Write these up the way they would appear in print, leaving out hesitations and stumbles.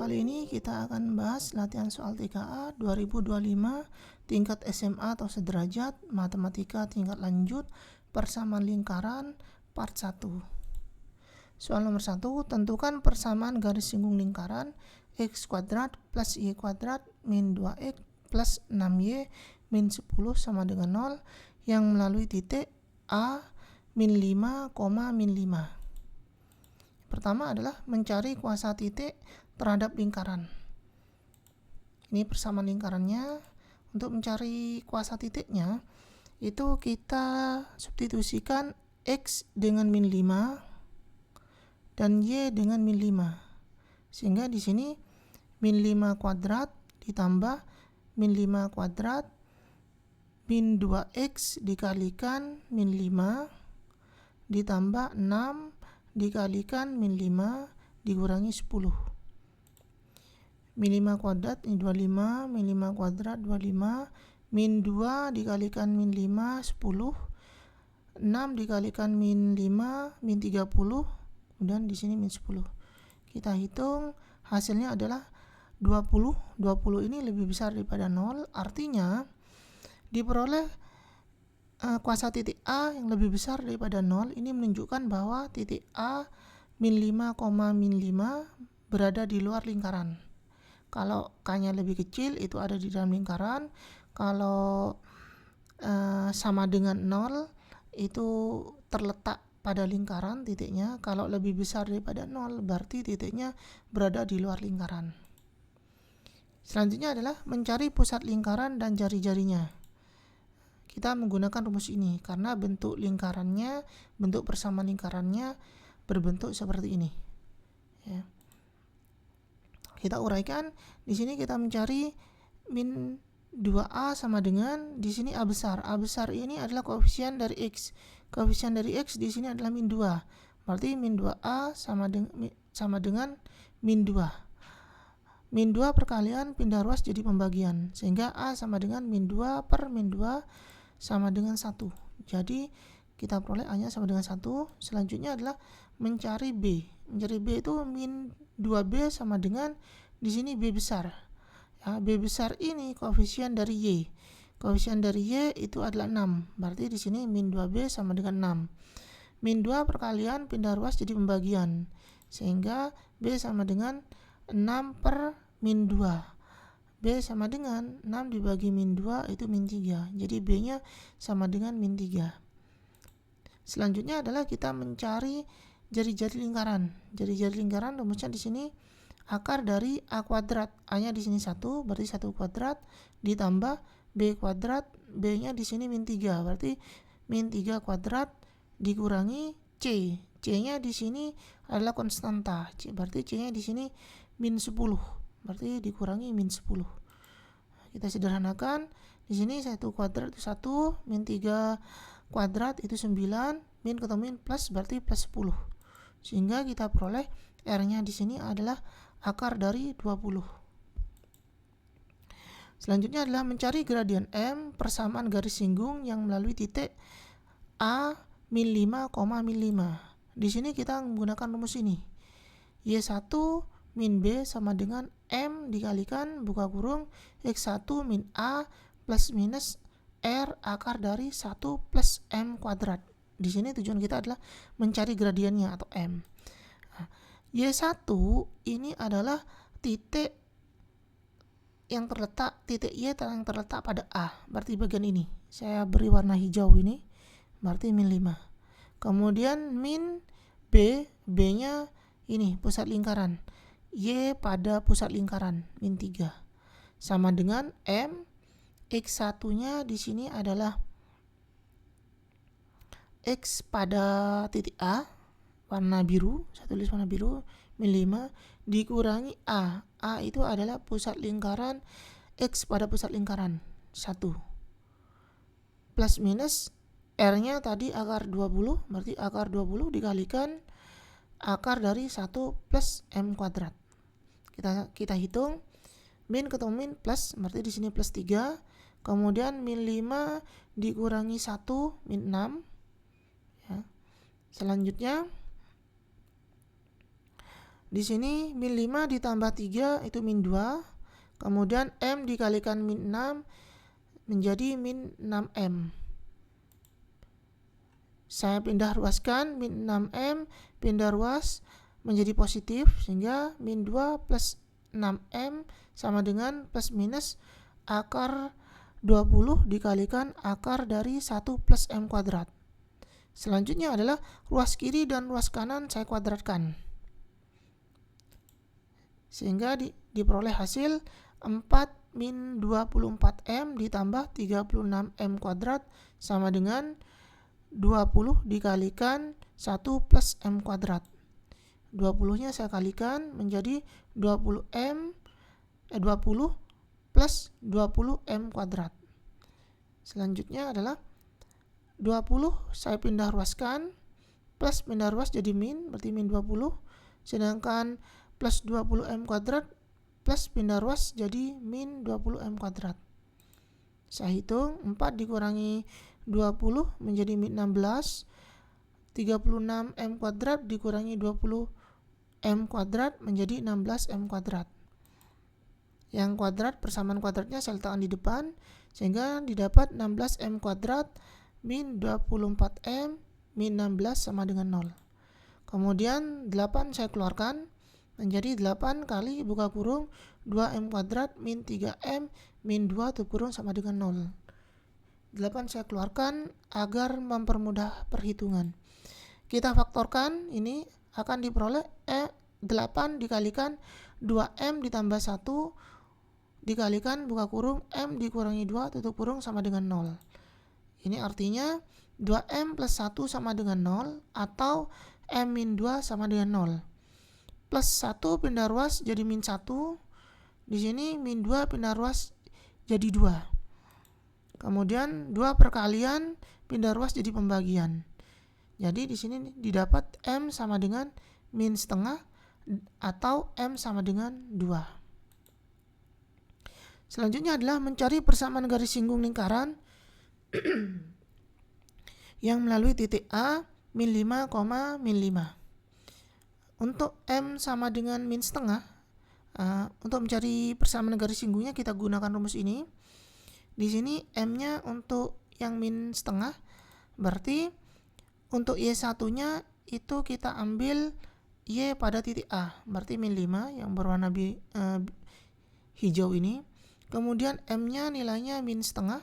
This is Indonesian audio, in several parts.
Kali ini kita akan bahas latihan soal 3A 2025 tingkat SMA atau sederajat, matematika tingkat lanjut, persamaan lingkaran, part 1. Soal nomor 1, tentukan persamaan garis singgung lingkaran x kuadrat plus y kuadrat min 2x plus 6y min 10 sama dengan 0 yang melalui titik A min 5, min 5. Pertama adalah mencari kuasa titik terhadap lingkaran. Ini persamaan lingkarannya. Untuk mencari kuasa titiknya, itu kita substitusikan x dengan min 5 dan y dengan min 5. Sehingga di sini min 5 kuadrat ditambah min 5 kuadrat min 2x dikalikan min 5 ditambah 6 dikalikan min 5 dikurangi 10. Min 5 kuadrat ini 25, min 5 kuadrat 25, min 2 dikalikan min 5 10, 6 dikalikan min 5 min 30, kemudian di sini min 10. Kita hitung hasilnya adalah 20. 20 ini lebih besar daripada 0, artinya diperoleh kuasa titik A yang lebih besar daripada 0. Ini menunjukkan bahwa titik A min 5, min 5 berada di luar lingkaran. Kalau K-nya lebih kecil itu ada di dalam lingkaran. Kalau sama dengan 0 itu terletak pada lingkaran titiknya. Kalau lebih besar daripada 0 berarti titiknya berada di luar lingkaran. Selanjutnya adalah mencari pusat lingkaran dan jari-jarinya. Kita menggunakan rumus ini karena bentuk lingkarannya, bentuk persamaan lingkarannya berbentuk seperti ini. Ya. Kita uraikan, di sini kita mencari min 2A sama dengan di sini A besar. A besar ini adalah koefisien dari X. Koefisien dari X di sini adalah min 2. Berarti min 2A sama dengan min 2. Min 2 perkalian pindah ruas jadi pembagian. Sehingga A sama dengan min 2 per min 2 sama dengan 1. Jadi kita peroleh A-nya sama dengan 1. Selanjutnya adalah mencari B. Mencari B itu min 2B sama dengan di sini B besar. Ya, B besar ini koefisien dari Y. Koefisien dari Y itu adalah 6. Berarti di sini min 2B sama dengan 6. Min 2 perkalian pindah ruas jadi pembagian. Sehingga B sama dengan 6 per min 2. B sama dengan 6 dibagi min 2 itu min 3. Jadi B-nya sama dengan min 3. Selanjutnya adalah kita mencari jari-jari lingkaran. Jari-jari lingkaran rumusnya di sini akar dari A kuadrat. A-nya di sini 1, berarti 1 kuadrat ditambah B kuadrat, B-nya di sini min 3, berarti min 3 kuadrat dikurangi C. C-nya di sini adalah konstanta. Berarti C-nya di sini min 10. Berarti dikurangi min 10. Kita sederhanakan. Di sini 1 kuadrat itu 1, min 3 kuadrat itu 9, min ketemu min plus berarti plus 10. Sehingga kita peroleh R-nya di sini adalah akar dari 20. Selanjutnya adalah mencari gradien M persamaan garis singgung yang melalui titik A min 5, min 5. Di sini kita menggunakan rumus ini. Y1 min B sama dengan M dikalikan buka kurung X1 min A plus minus R akar dari 1 plus M kuadrat. Di sini tujuan kita adalah mencari gradiennya atau M. Y1 ini adalah titik yang terletak, titik Y yang terletak pada A. Berarti bagian ini. Saya beri warna hijau ini. Berarti min 5. Kemudian min B, B-nya ini pusat lingkaran. Y pada pusat lingkaran, min 3. Sama dengan M, X1-nya di sini adalah X pada titik A, warna biru, saya tulis warna biru, min 5 dikurangi A. A itu adalah pusat lingkaran, X pada pusat lingkaran 1. Plus minus R-nya tadi akar 20, berarti akar 20 dikalikan akar dari 1 plus M kuadrat. Kita hitung, min ketemu min plus, berarti di sini plus 3. Kemudian min 5 dikurangi 1, min 6. Ya. Selanjutnya Di sini min 5 ditambah 3 itu min 2. Kemudian M dikalikan min 6 menjadi min 6M. Saya pindah ruaskan, min 6M pindah ruas menjadi positif, sehingga min 2 plus 6M sama dengan plus minus akar 20 dikalikan akar dari 1 plus M kuadrat. Selanjutnya adalah ruas kiri dan ruas kanan saya kuadratkan, sehingga diperoleh hasil 4 min 24M ditambah 36M kuadrat sama dengan 20 dikalikan 1 plus M kuadrat. 20 nya saya kalikan menjadi 20 plus 20M kuadrat. Selanjutnya adalah 20 saya pindah ruaskan, plus pindah ruas jadi min, berarti min 20, sedangkan plus 20M kuadrat plus pindah ruas jadi min 20M kuadrat. Saya hitung 4 dikurangi 20 menjadi min 16, 36M kuadrat dikurangi 20M kuadrat menjadi 16M kuadrat. Yang kuadrat persamaan kuadratnya saya letakkan di depan, sehingga didapat 16M kuadrat min 24M min 16 sama dengan 0. Kemudian 8 saya keluarkan menjadi 8 kali buka kurung 2M kuadrat min 3M min 2 tutup kurung sama dengan 0. 8 saya keluarkan agar mempermudah perhitungan. Kita faktorkan, ini akan diperoleh 8 dikalikan 2M ditambah 1 dikalikan buka kurung M dikurangi 2 tutup kurung sama dengan 0. Ini artinya 2M plus 1 sama dengan 0 atau M min 2 sama dengan 0. Plus 1 pindah ruas jadi min 1. Di sini min 2 pindah ruas jadi 2. Kemudian 2 perkalian pindah ruas jadi pembagian. Jadi di sini didapat M sama dengan min setengah atau M sama dengan 2. Selanjutnya adalah mencari persamaan garis singgung lingkaran yang melalui titik A min 5, min 5. Untuk M sama dengan min setengah, untuk mencari persamaan garis singgungnya kita gunakan rumus ini. Di sini M-nya untuk yang min setengah, berarti untuk Y1-nya itu kita ambil Y pada titik A, berarti min 5 yang berwarna hijau ini. Kemudian M-nya nilainya min setengah.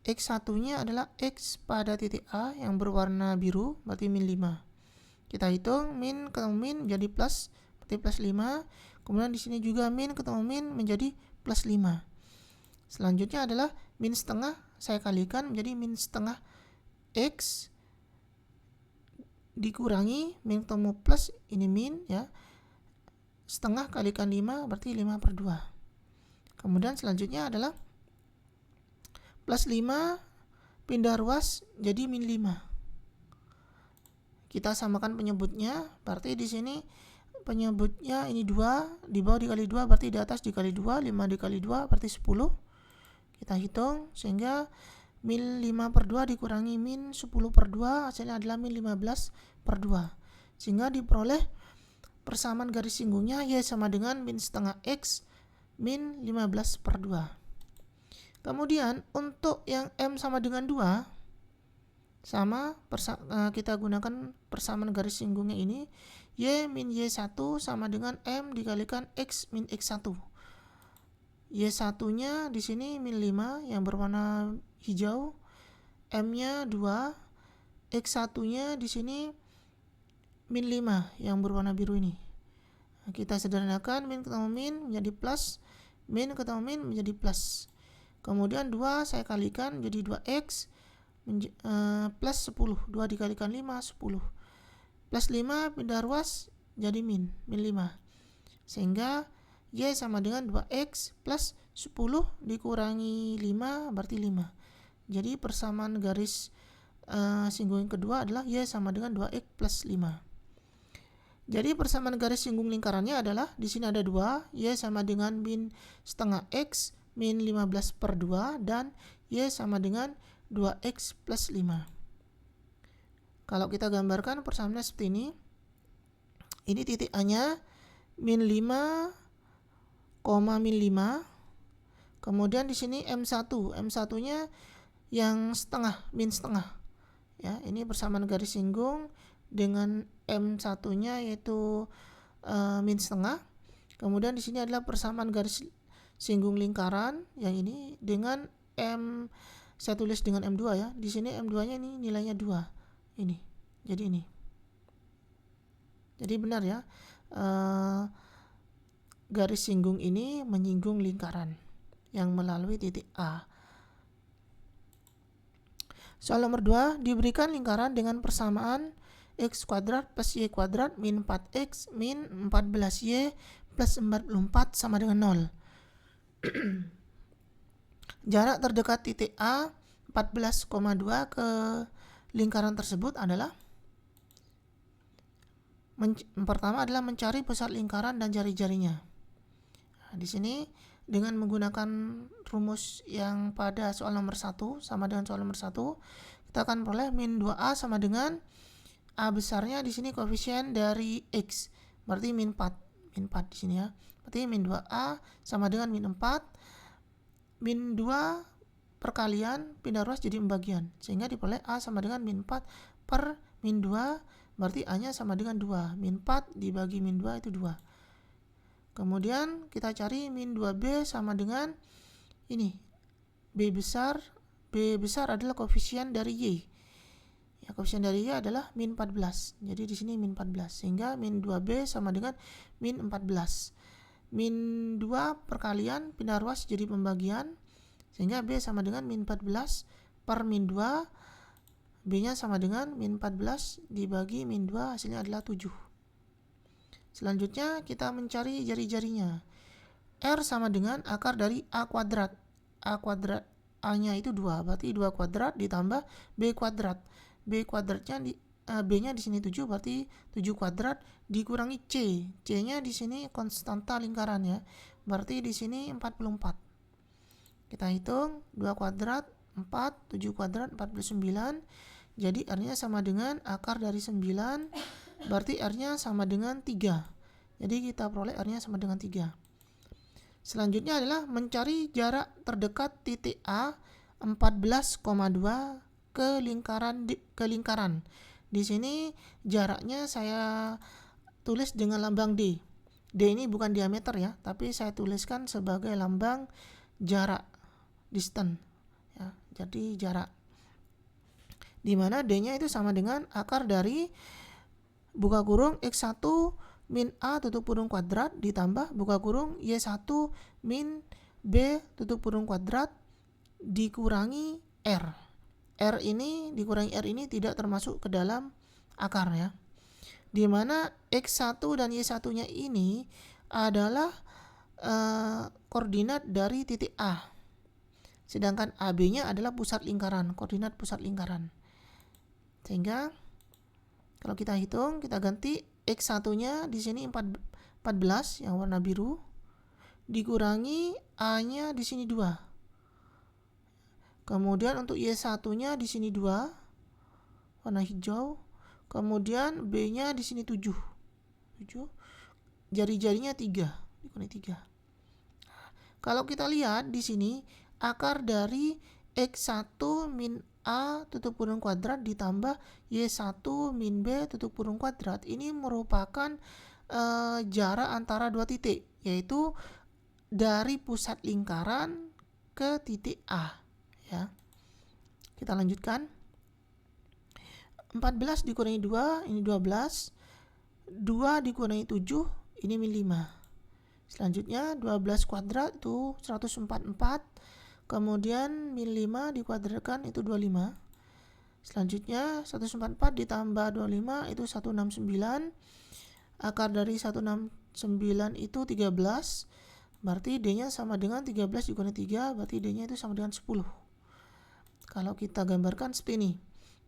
X1-nya adalah X pada titik A yang berwarna biru, berarti min 5. Kita hitung, min ketemu min menjadi plus, berarti plus 5. Kemudian di sini juga min ketemu min menjadi plus 5. Selanjutnya adalah min setengah, saya kalikan menjadi min setengah X dikurangi min ketemu plus, ini min ya, setengah kalikan 5 berarti 5/2. Kemudian selanjutnya adalah plus 5 pindah ruas jadi min 5. Kita samakan penyebutnya, berarti di sini penyebutnya ini 2, di bawah dikali 2 berarti di atas dikali 2, 5 dikali 2 berarti 10. Kita hitung sehingga min 5/2 dikurangi min 10/2 hasilnya adalah min 15/2. Sehingga diperoleh persamaan garis singgungnya Y sama dengan min setengah X min 15/2. Kemudian untuk yang M sama dengan 2, sama kita gunakan persamaan garis singgungnya ini, Y min Y1 sama dengan M dikalikan X min X1. Y1-nya di sini min 5 yang berwarna hijau, M-nya 2, X1-nya di sini min 5 yang berwarna biru ini. Kita sederhanakan, min ketemu min menjadi plus, min ketemu min menjadi plus. Kemudian 2 saya kalikan menjadi 2x plus 10. 2 dikalikan 5, 10. Plus 5 pindah ruas jadi min 5. Sehingga Y sama dengan 2x plus 10 dikurangi 5 berarti 5. Jadi persamaan garis singgung yang kedua adalah Y sama dengan 2x plus 5. Jadi persamaan garis singgung lingkarannya adalah di sini ada 2, Y sama dengan min setengah X min 15/2 dan Y sama dengan 2x plus 5. Kalau kita gambarkan persamaannya seperti ini titik A-nya min 5, min 5. Kemudian di sini M1. M1-nya yang setengah, min setengah. Ya, ini persamaan garis singgung dengan M1-nya yaitu min setengah. Kemudian di sini adalah persamaan garis singgung lingkaran yang ini dengan M, saya tulis dengan M2 ya. Di sini M2-nya ini nilainya 2. Ini. Jadi ini. Jadi benar ya. Garis singgung ini menyinggung lingkaran yang melalui titik A. Soal nomor 2, diberikan lingkaran dengan persamaan x kuadrat plus y kuadrat min 4x min 14y plus 44 sama dengan 0. Jarak terdekat titik A 14,2 ke lingkaran tersebut adalah pertama adalah mencari pusat lingkaran dan jari-jarinya. Nah, di sini dengan menggunakan rumus yang pada soal nomor 1 sama dengan soal nomor 1, kita akan peroleh min 2A sama dengan A besarnya di sini koefisien dari X. Berarti min 4. Min 4 di sini ya. Berarti min 2A sama dengan min 4. Min 2 perkalian pindah ruas jadi pembagian. Sehingga diperoleh A sama dengan min 4 per min 2. Berarti A-nya sama dengan 2. Min 4 dibagi min 2 itu 2. Kemudian kita cari min 2B sama dengan ini. B besar adalah koefisien dari Y. Ya, koefisien dari Y adalah min 14. Jadi di sini min 14. Sehingga min 2B sama dengan min 14. Min 2 perkalian pindah ruas jadi pembagian. Sehingga B sama dengan min 14 per min 2. B-nya sama dengan min 14 dibagi min 2, hasilnya adalah 7. Selanjutnya kita mencari jari-jarinya. R sama dengan akar dari A kuadrat. A kuadrat A-nya itu 2, berarti 2 kuadrat ditambah B kuadrat. B kuadratnya B-nya di sini 7, berarti 7 kuadrat dikurangi C. C-nya di sini konstanta lingkarannya. Berarti di sini 44. Kita hitung 2 kuadrat 4, 7 kuadrat 49. Jadi R-nya sama dengan akar dari 9. Berarti R-nya sama dengan 3. Jadi kita peroleh R-nya sama dengan 3. Selanjutnya adalah mencari jarak terdekat titik A 14,2 ke lingkaran. Di sini jaraknya saya tulis dengan lambang D. D ini bukan diameter ya, tapi saya tuliskan sebagai lambang jarak, distance. Ya, jadi jarak. Di mana D-nya itu sama dengan akar dari buka kurung X1 min A tutup kurung kuadrat ditambah buka kurung Y1 min B tutup kurung kuadrat dikurangi R. R ini dikurangi R ini tidak termasuk ke dalam akar ya. Di mana X1 dan Y1-nya ini adalah koordinat dari titik A. Sedangkan AB-nya adalah pusat lingkaran, koordinat pusat lingkaran. Sehingga kalau kita hitung, kita ganti X1-nya di sini 14 yang warna biru dikurangi A-nya di sini 2. Kemudian untuk Y1-nya di sini 2 warna hijau. Kemudian B-nya di sini 7. Jari-jarinya 3, dikurangi 3. Kalau kita lihat di sini akar dari X1 min A tutup kurung kuadrat ditambah Y1 min B tutup kurung kuadrat ini merupakan jarak antara dua titik, yaitu dari pusat lingkaran ke titik A ya. Kita lanjutkan. 14 dikurangi 2 ini 12. 2 dikurangi 7 ini min 5. Selanjutnya 12 kuadrat itu 144. Kemudian min 5 dikuadratkan itu 25. Selanjutnya 144 ditambah 25 itu 169. Akar dari 169 itu 13. Berarti D-nya sama dengan 13 dikurangi 3. Berarti D-nya itu sama dengan 10. Kalau kita gambarkan seperti ini.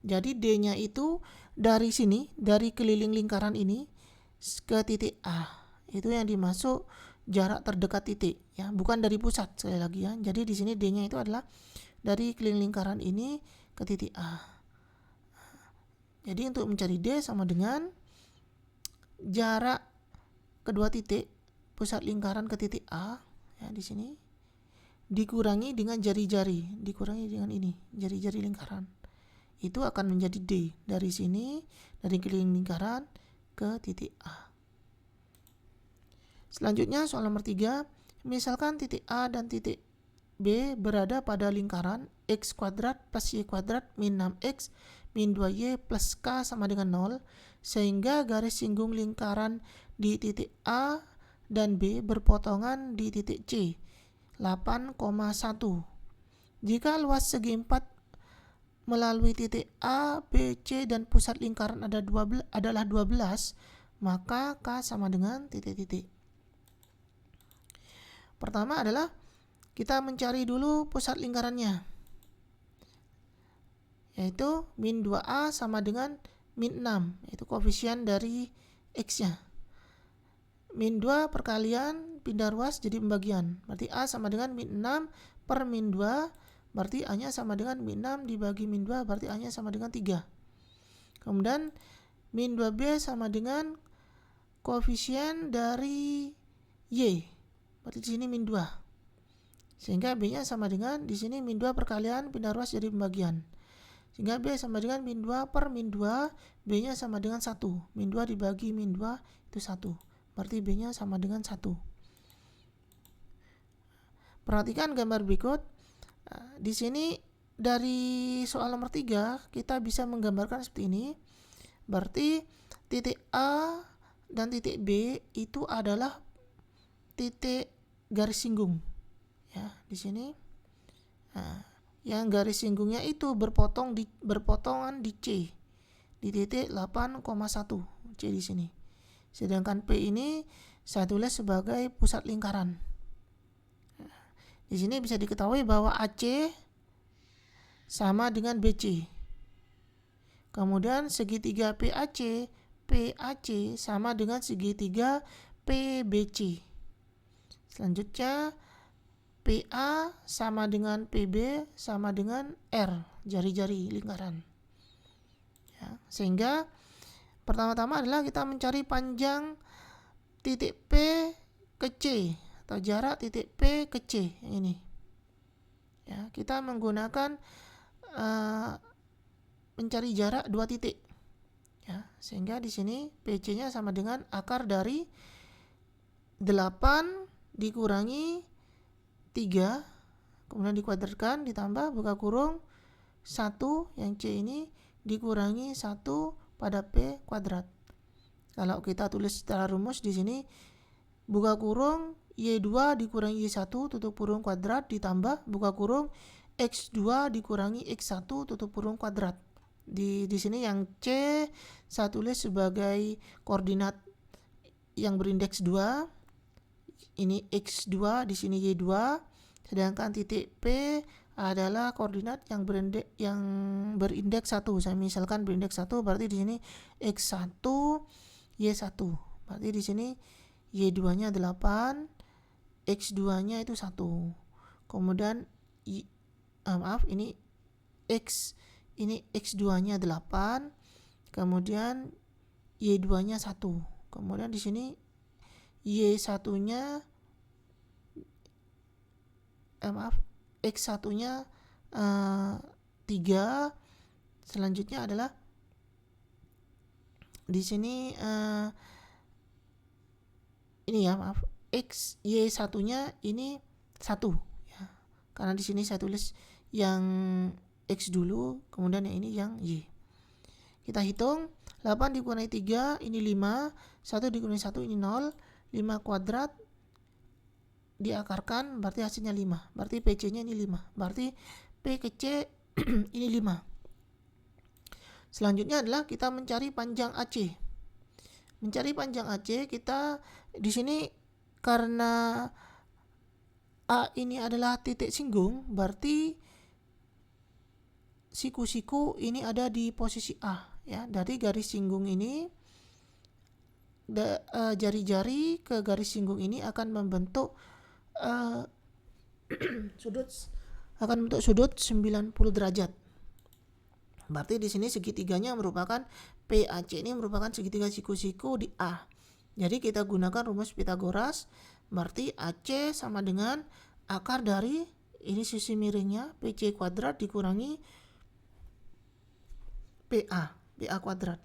Jadi D-nya itu dari sini, dari keliling lingkaran ini ke titik A. Itu yang dimaksud jarak terdekat titik ya, bukan dari pusat sekali lagi ya. Jadi di sini D-nya itu adalah dari keliling lingkaran ini ke titik A. Jadi untuk mencari D sama dengan jarak kedua titik pusat lingkaran ke titik A ya di sini dikurangi dengan jari-jari, dikurangi dengan ini jari-jari lingkaran, itu akan menjadi D. Dari sini, dari keliling lingkaran ke titik A. Selanjutnya soal nomor 3, misalkan titik A dan titik B berada pada lingkaran x kuadrat plus y kuadrat min 6x min 2y plus k sama dengan 0, sehingga garis singgung lingkaran di titik A dan B berpotongan di titik C 8,1. Jika luas segi 4 melalui titik A, B, C dan pusat lingkaran adalah 12, maka K sama dengan titik-titik. Pertama adalah kita mencari dulu pusat lingkarannya, yaitu min 2A sama dengan min 6, yaitu koefisien dari X-nya. Min 2 perkalian pindah ruas jadi pembagian, berarti A sama dengan min 6 per min 2, berarti A-nya sama dengan min 6 dibagi min 2, berarti A-nya sama dengan 3. Kemudian min 2B sama dengan koefisien dari Y, berarti di sini min 2. Sehingga B-nya sama dengan di sini min 2 perkalian pindah ruas jadi pembagian. Sehingga B sama dengan min 2 per min 2, B-nya sama dengan 1. Min 2 dibagi min 2 itu 1. Berarti B-nya sama dengan 1. Perhatikan gambar berikut. Di sini dari soal nomor 3 kita bisa menggambarkan seperti ini. Berarti titik A dan titik B itu adalah titik garis singgung. Ya, di sini. Yang garis singgungnya itu berpotongan di C. Di titik 8,1 C di sini. Sedangkan P ini saya tulis sebagai pusat lingkaran. Di sini bisa diketahui bahwa AC sama dengan BC. Kemudian segitiga PAC sama dengan segitiga PBC. Selanjutnya PA sama dengan PB sama dengan R, jari-jari lingkaran. Ya, sehingga pertama-tama adalah kita mencari panjang titik P ke C atau jarak titik P ke C ini. Ya, kita menggunakan mencari jarak dua titik. Ya, sehingga di sini PC-nya sama dengan akar dari 8 dikurangi 3, kemudian dikuadratkan ditambah buka kurung 1 yang C ini dikurangi 1 pada P kuadrat. Kalau kita tulis secara rumus di sini buka kurung Y2 dikurangi Y1 tutup kurung kuadrat ditambah buka kurung X2 dikurangi X1 tutup kurung kuadrat. Di sini yang C saya tulis sebagai koordinat yang berindeks 2. Ini X2, di sini Y2. Sedangkan titik P adalah koordinat yang berindeks 1. Saya misalkan berindeks 1, berarti di sini X1, Y1. Berarti di sini Y2-nya 8, X2-nya itu 1. Kemudian ini X2-nya 8, kemudian Y2-nya 1. Kemudian di sini Y1-nya X1-nya 3. Selanjutnya adalah di sini Y1-nya ini 1 ya. Karena di sini saya tulis yang X dulu, kemudian yang ini yang Y. Kita hitung 8 dikurangi 3 ini 5, 1 dikurangi 1 ini 0, 5 kuadrat diakarkan berarti hasilnya 5. Berarti PC-nya ini 5. Berarti P ke C ini 5. Selanjutnya adalah kita mencari panjang AC. Mencari panjang AC, kita di sini karena A ini adalah titik singgung, berarti siku-siku ini ada di posisi A ya. Dari garis singgung ini jari-jari ke garis singgung ini akan membentuk sudut 90 derajat. Berarti di sini segitiganya merupakan PAC ini merupakan segitiga siku-siku di A. Jadi kita gunakan rumus Pythagoras, berarti AC sama dengan akar dari ini sisi miringnya PC kuadrat dikurangi PA kuadrat.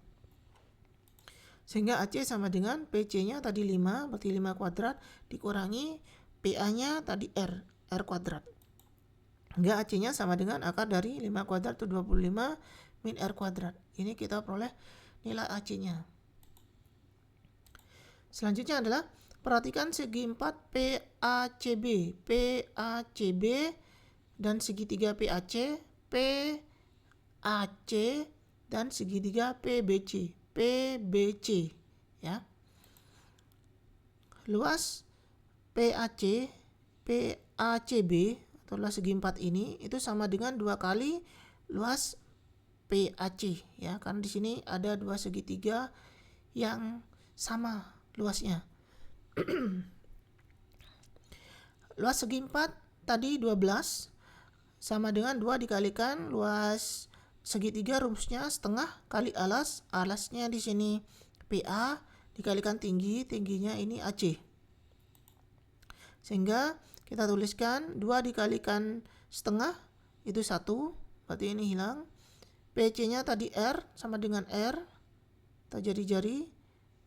Sehingga AC sama dengan PC-nya tadi 5, berarti 5 kuadrat dikurangi PA-nya tadi R kuadrat. Sehingga AC-nya sama dengan akar dari 5 kuadrat itu 25 min R kuadrat. Ini kita peroleh nilai AC-nya. Selanjutnya adalah perhatikan segi 4 PACB dan segitiga PAC, PAC dan segitiga PBC ya. Luas PACB atau luas segi 4 ini itu sama dengan 2 kali luas PAC ya, karena di sini ada dua segitiga yang sama luasnya. Luas segi 4 tadi 12 sama dengan 2 dikalikan luas segitiga, rumusnya setengah kali alasnya di sini PA dikalikan tingginya ini AC. Sehingga kita tuliskan 2 dikalikan setengah itu 1, berarti ini hilang. PC-nya tadi R sama dengan R, jari-jari.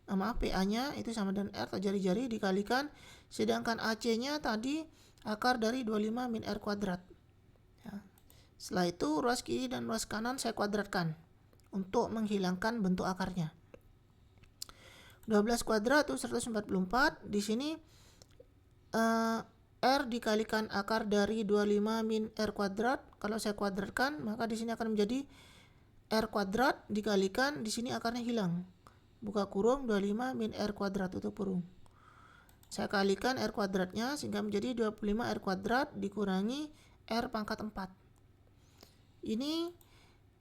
PA-nya itu sama dengan R atau jari-jari dikalikan, sedangkan AC-nya tadi akar dari 25 min R kuadrat ya. Setelah itu ruas kiri dan ruas kanan saya kuadratkan untuk menghilangkan bentuk akarnya. 12 kuadrat itu 144. Di sini R dikalikan akar dari 25 min R kuadrat. Kalau saya kuadratkan maka di sini akan menjadi R kuadrat dikalikan, di sini akarnya hilang, buka kurung 25 min R kuadrat tutup kurung. Saya kalikan R kuadratnya sehingga menjadi 25 R kuadrat dikurangi R pangkat 4. Ini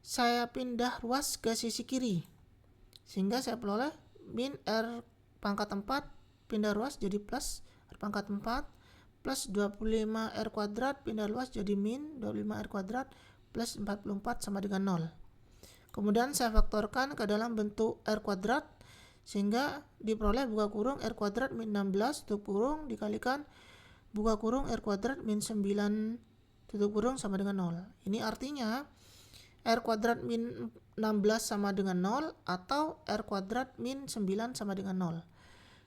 saya pindah ruas ke sisi kiri sehingga saya peroleh min R pangkat 4 pindah ruas jadi plus R pangkat 4 plus 25 R kuadrat pindah luas jadi min 25 R kuadrat plus 44 sama dengan 0. Kemudian saya faktorkan ke dalam bentuk R kuadrat sehingga diperoleh buka kurung R kuadrat min 16 tutup kurung dikalikan buka kurung R kuadrat min 9 tutup kurung sama dengan 0. Ini artinya R kuadrat min 16 sama dengan 0 atau R kuadrat min 9 sama dengan 0.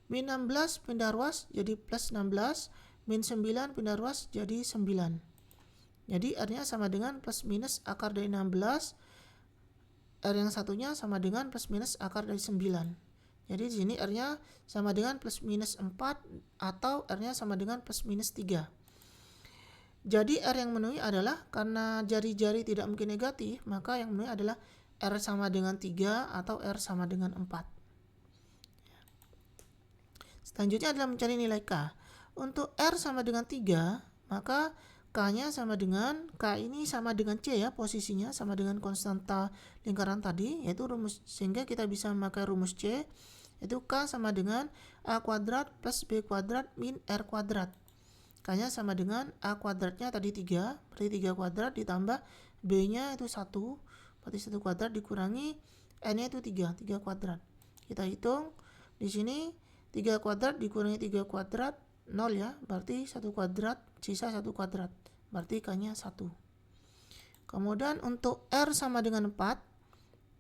Min 16 pindah ruas jadi plus 16, min 9 pindah ruas jadi 9. Jadi R-nya sama dengan plus minus akar dari 16. R yang satunya sama dengan plus minus akar dari 9. Jadi di sini R-nya sama dengan plus minus 4 atau R-nya sama dengan plus minus 3. Jadi R yang memenuhi adalah, karena jari-jari tidak mungkin negatif, maka yang memenuhi adalah R sama dengan 3 atau R sama dengan 4. Selanjutnya adalah mencari nilai K. Untuk R sama dengan 3, maka K-nya sama dengan, K ini sama dengan C ya, posisinya sama dengan konstanta lingkaran tadi, yaitu rumus, sehingga kita bisa memakai rumus C, yaitu K sama dengan A kuadrat plus B kuadrat min R kuadrat. K-nya sama dengan A kuadratnya tadi 3, berarti 3 kuadrat ditambah B-nya itu 1, berarti 1 kuadrat dikurangi N-nya itu 3 kuadrat. Kita hitung, di sini 3 kuadrat dikurangi 3 kuadrat, 0 ya, berarti 1 kuadrat, sisa 1 kuadrat, berarti K-nya 1. Kemudian untuk R sama dengan 4,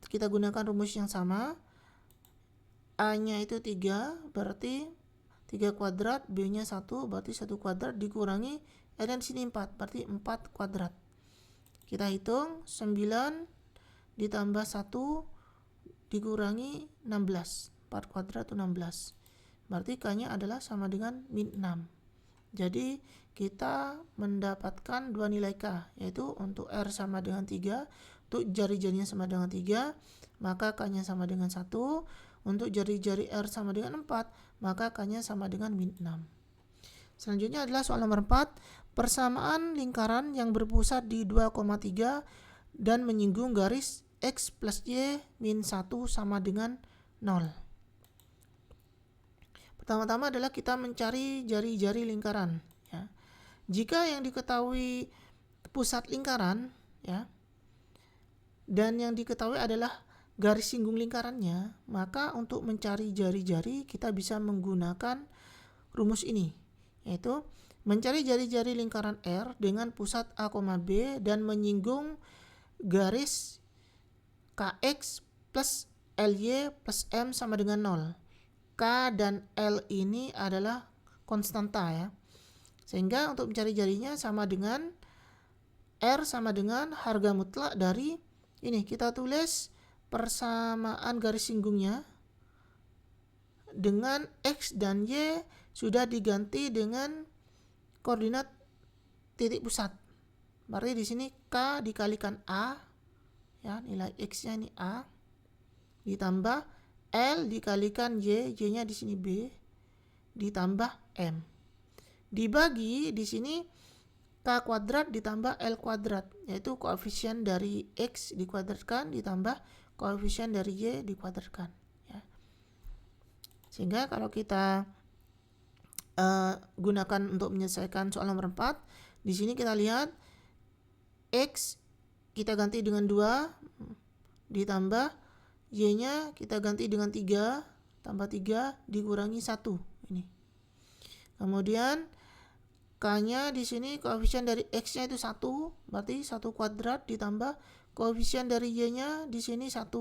kita gunakan rumus yang sama. A-nya itu 3, berarti 3 kuadrat, B-nya 1, berarti 1 kuadrat dikurangi R di sini 4, berarti 4 kuadrat. Kita hitung 9 ditambah 1 dikurangi 16, 4 kuadrat itu 16. Berarti K-nya adalah sama dengan min 6. Jadi kita mendapatkan dua nilai K, yaitu untuk R sama dengan 3, untuk jari-jarinya sama dengan 3, maka K-nya sama dengan 1. Untuk jari-jari R sama dengan 4, maka K-nya sama dengan min 6. Selanjutnya adalah soal nomor 4. Persamaan lingkaran yang berpusat di 2,3 dan menyinggung garis X plus Y min 1 sama dengan 0. Pertama-tama adalah kita mencari jari-jari lingkaran ya. Jika yang diketahui pusat lingkaran ya, dan yang diketahui adalah garis singgung lingkarannya, maka untuk mencari jari-jari kita bisa menggunakan rumus ini, yaitu mencari jari-jari lingkaran R dengan pusat A, B dan menyinggung garis KX plus LY plus M sama dengan 0. K dan L ini adalah konstanta ya. Sehingga untuk mencari jarinya sama dengan R sama dengan harga mutlak dari ini. Kita tulis persamaan garis singgungnya dengan X dan Y sudah diganti dengan koordinat titik pusat. Berarti di sini K dikalikan A, ya, nilai X-nya ini A, ditambah L dikalikan Y, Y-nya di sini B, ditambah M. Dibagi di sini K kuadrat ditambah L kuadrat, yaitu koefisien dari X dikuadratkan ditambah koefisien dari Y dikuadratkan. Ya. Sehingga kalau kita gunakan untuk menyelesaikan soal nomor 4, di sini kita lihat X kita ganti dengan 2 ditambah Y-nya kita ganti dengan 3 tambah 3 dikurangi 1 ini. Kemudian K-nya di sini koefisien dari X-nya itu 1, berarti 1 kuadrat ditambah koefisien dari Y-nya di sini 1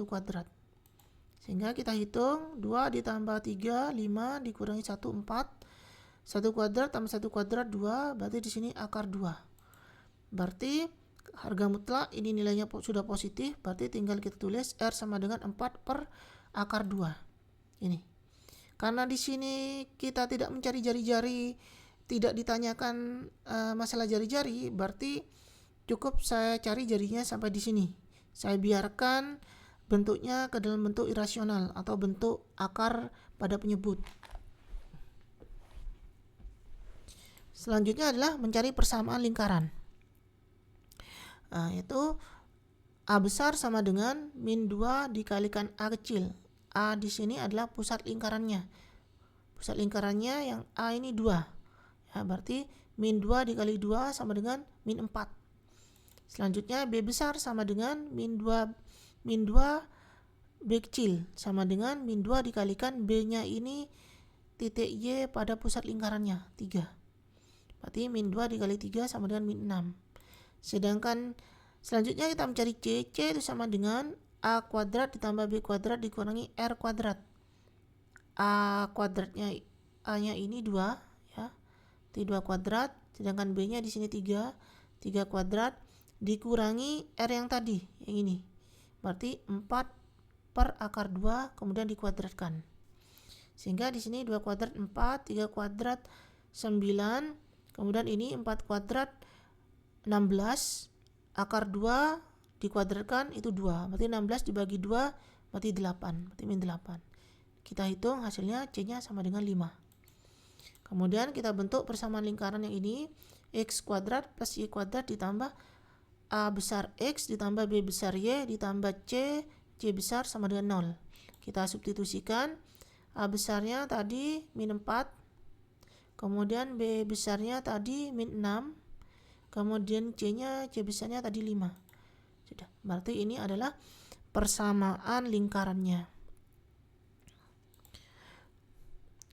kuadrat. Sehingga kita hitung 2 ditambah 3 5 dikurangi 1 4. 1 kuadrat tambah 1 kuadrat 2, berarti di sini akar 2. Berarti harga mutlak ini nilainya sudah positif, berarti tinggal kita tulis R sama dengan 4 per akar 2. Ini. Karena di sini kita tidak mencari jari-jari, tidak ditanyakan masalah jari-jari, berarti cukup saya cari jarinya sampai di sini. Saya biarkan bentuknya ke dalam bentuk irasional atau bentuk akar pada penyebut. Selanjutnya adalah mencari persamaan lingkaran. Yaitu A besar sama dengan min 2 dikalikan A kecil. A di sini adalah pusat lingkarannya. Pusat lingkarannya yang A ini 2. Ya, berarti min 2 dikali 2 sama dengan min 4. Selanjutnya B besar sama dengan min 2 B kecil sama dengan min 2 dikalikan B-nya ini titik Y pada pusat lingkarannya 3. Berarti min 2 dikali 3 sama dengan min 6. Sedangkan selanjutnya kita mencari C. C itu sama dengan A kuadrat ditambah B kuadrat dikurangi R kuadrat. A kuadratnya A-nya ini 2 ya. 2 kuadrat, sedangkan B-nya di sini 3 kuadrat dikurangi R yang tadi, yang ini. Berarti 4 per akar 2 kemudian dikuadratkan. Sehingga di sini 2 kuadrat 4, 3 kuadrat 9, kemudian ini 4 kuadrat 16, akar 2 dikuadratkan itu 2. Berarti 16 dibagi 2 berarti 8, berarti min 8. Kita hitung hasilnya C-nya sama dengan 5. Kemudian kita bentuk persamaan lingkaran yang ini, X kuadrat plus Y kuadrat ditambah A besar X ditambah B besar Y ditambah C besar sama dengan 0. Kita substitusikan, A besarnya tadi min 4, kemudian B besarnya tadi min 6, kemudian C besarnya tadi 5. Sudah, berarti ini adalah persamaan lingkarannya.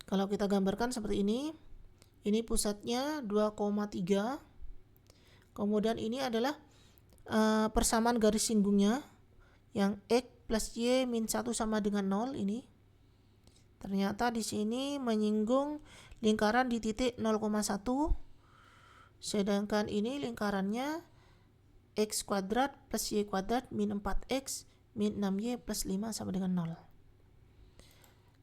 Kalau kita gambarkan seperti ini pusatnya 2,3. Kemudian ini adalah persamaan garis singgungnya yang X plus Y min 1 sama dengan 0 ini. Ternyata di sini menyinggung lingkaran di titik 0,1. Sedangkan ini lingkarannya X kuadrat plus Y kuadrat min 4X min 6Y plus 5 sama dengan 0.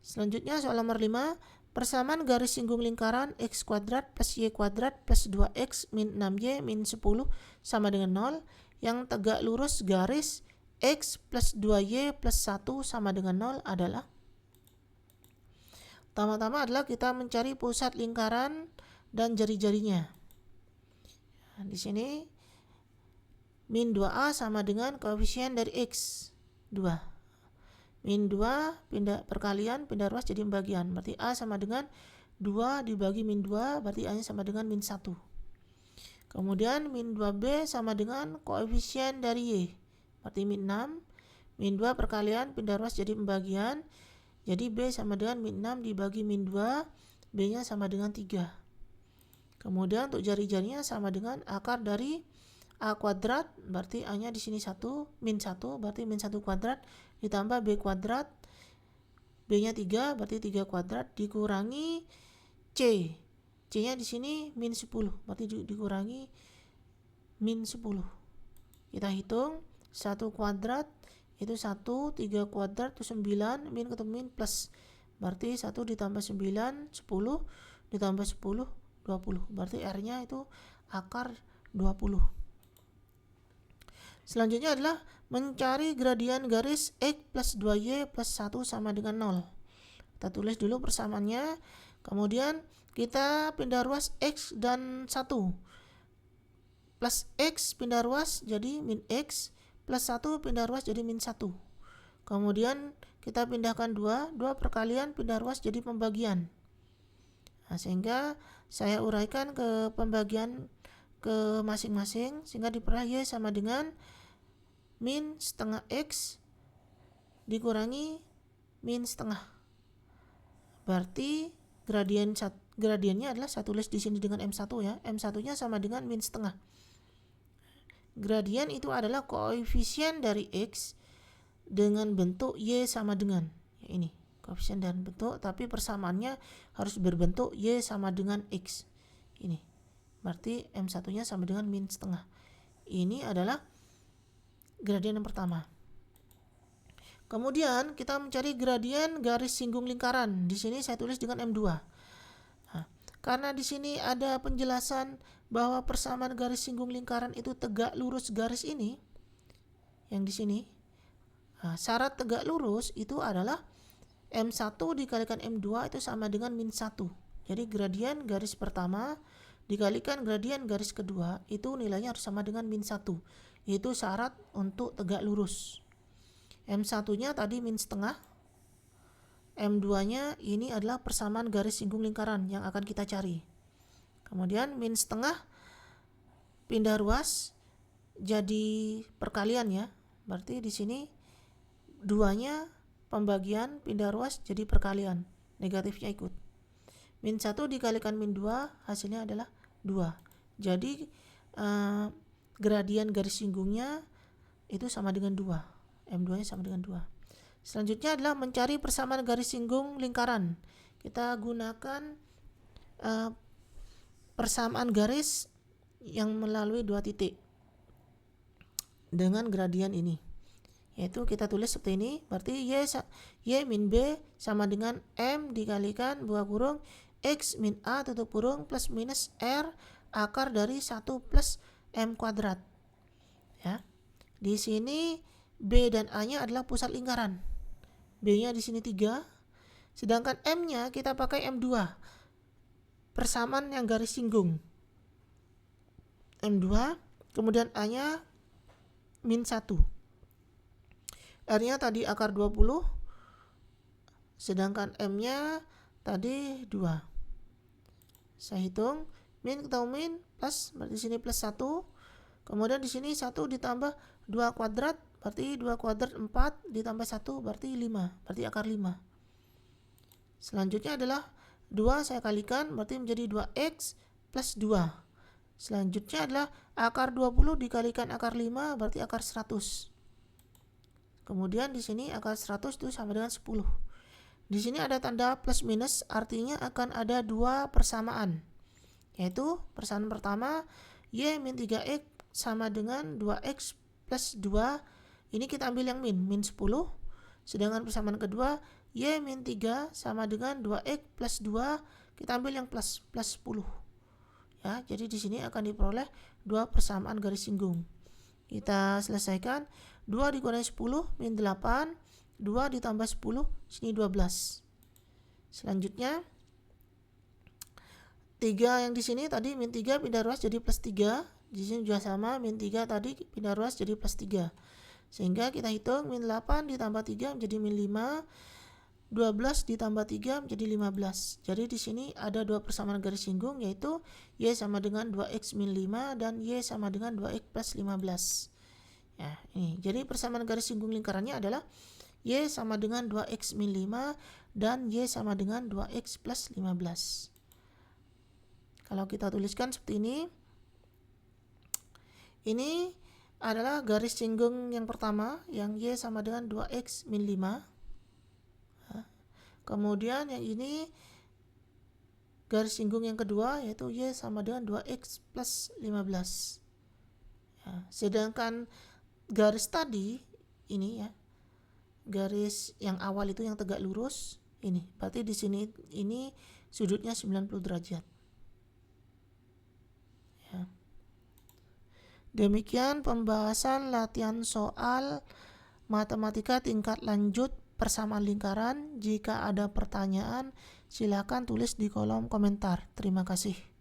Selanjutnya soal nomor 5, persamaan garis singgung lingkaran X kuadrat plus Y kuadrat plus 2X min 6Y min 10 sama dengan 0 yang tegak lurus garis X plus 2Y plus 1 sama dengan 0 adalah. Pertama-tama adalah kita mencari pusat lingkaran dan jari-jarinya. Nah, di sini min 2A sama dengan koefisien dari X 2. Min 2 pindah perkalian, pindah ruas jadi pembagian. Berarti A sama dengan 2 dibagi min 2, berarti A-nya sama dengan min 1. Kemudian min 2B sama dengan koefisien dari Y. Berarti min 6. min 2 perkalian pindah ruas jadi pembagian. Jadi B sama dengan min 6 dibagi min 2, B-nya sama dengan 3. Kemudian untuk jari-jarinya sama dengan akar dari A kuadrat, berarti A-nya di sini 1, min 1, berarti min 1 kuadrat, ditambah B kuadrat, B-nya 3, berarti 3 kuadrat, dikurangi C. C-nya di sini min 10, berarti dikurangi min 10. Kita hitung, 1 kuadrat itu 1, 3 kuadrat itu 9, min ketemu min plus. Berarti 1 ditambah 9, 10, ditambah 10, 20. Berarti R-nya itu akar 20. Selanjutnya adalah mencari gradian garis X plus 2Y plus 1 sama dengan 0. Kita tulis dulu persamaannya. Kemudian kita pindah ruas X dan 1. Plus X pindah ruas jadi min X, plus 1 pindah ruas jadi min 1. Kemudian kita pindahkan 2 perkalian pindah ruas jadi pembagian. Nah, sehingga saya uraikan ke pembagian ke masing-masing, sehingga diperoleh Y sama dengan min setengah X dikurangi min setengah. Berarti gradiennya adalah saya tulis di sini dengan M1 ya. M1-nya sama dengan min setengah. Gradien itu adalah koefisien dari X dengan bentuk Y sama dengan ya ini. Koefisien dan bentuk, tapi persamaannya harus berbentuk Y sama dengan X. Ini. Berarti M1-nya sama dengan min setengah. Ini adalah gradien yang pertama. Kemudian kita mencari gradien garis singgung lingkaran. Di sini saya tulis dengan M2. Nah, karena di sini ada penjelasan bahwa persamaan garis singgung lingkaran itu tegak lurus garis ini, yang di sini. Nah, syarat tegak lurus itu adalah M1 dikalikan M2 itu sama dengan min 1. Jadi gradien garis pertama dikalikan gradien garis kedua itu nilainya harus sama dengan min 1. Itu syarat untuk tegak lurus. M1-nya tadi min setengah. M2-nya ini adalah persamaan garis singgung lingkaran yang akan kita cari. Kemudian min setengah pindah ruas jadi perkalian ya. Berarti di sini 2-nya pembagian pindah ruas jadi perkalian, negatifnya ikut. Min 1 dikalikan min 2 hasilnya adalah 2. Jadi gradien garis singgungnya itu sama dengan 2. M2 nya sama dengan 2. Selanjutnya adalah mencari persamaan garis singgung lingkaran. Kita gunakan persamaan garis yang melalui 2 titik dengan gradien ini. Yaitu kita tulis seperti ini, berarti Y min B sama dengan M dikalikan buka kurung X min A tutup kurung plus minus R akar dari 1 plus M kuadrat. Ya. Di sini B dan A-nya adalah pusat lingkaran. B-nya di sini 3, sedangkan M-nya kita pakai M2. Persamaan yang garis singgung. M2, kemudian A-nya min 1. R-nya tadi akar 20, sedangkan M-nya tadi 2. Saya hitung, min ketemu min, plus, berarti di sini plus 1. Kemudian di sini 1 ditambah 2 kuadrat, berarti 2 kuadrat 4 ditambah 1, berarti 5, berarti akar 5. Selanjutnya adalah 2 saya kalikan, berarti menjadi 2X plus 2. Selanjutnya adalah akar 20 dikalikan akar 5, berarti akar 100. Kemudian di sini akar 100 itu sama dengan 10. Di sini ada tanda plus minus, artinya akan ada 2 persamaan. Yaitu persamaan pertama Y min 3X sama dengan 2X plus 2. Ini kita ambil yang min 10. Sedangkan persamaan kedua Y min 3 sama dengan 2X plus 2. Kita ambil yang plus 10. Ya, jadi di sini akan diperoleh 2 persamaan garis singgung. Kita selesaikan. 2 dikurangi 10 min 8, 2 ditambah 10 sini 12. Selanjutnya 3 yang di sini tadi min 3 pindah ruas jadi plus 3. Di sini juga sama, min 3 tadi pindah ruas jadi plus 3. Sehingga kita hitung min 8 ditambah 3 menjadi min 5, 12 ditambah 3 menjadi 15. Jadi di sini ada 2 persamaan garis singgung, yaitu Y sama dengan 2X min 5 dan Y sama dengan 2X plus 15. Ya, ini. Jadi persamaan garis singgung lingkarannya adalah Y sama dengan 2X min 5 dan Y sama dengan 2X plus 15. Kalau kita tuliskan seperti ini adalah garis singgung yang pertama yang Y sama dengan 2X min 5. Kemudian yang ini garis singgung yang kedua yaitu Y sama dengan 2X plus 15. Ya, sedangkan garis tadi ini ya, garis yang awal itu yang tegak lurus ini, berarti di sini ini sudutnya 90 derajat. Ya. Demikian pembahasan latihan soal matematika tingkat lanjut persamaan lingkaran. Jika ada pertanyaan, silakan tulis di kolom komentar. Terima kasih.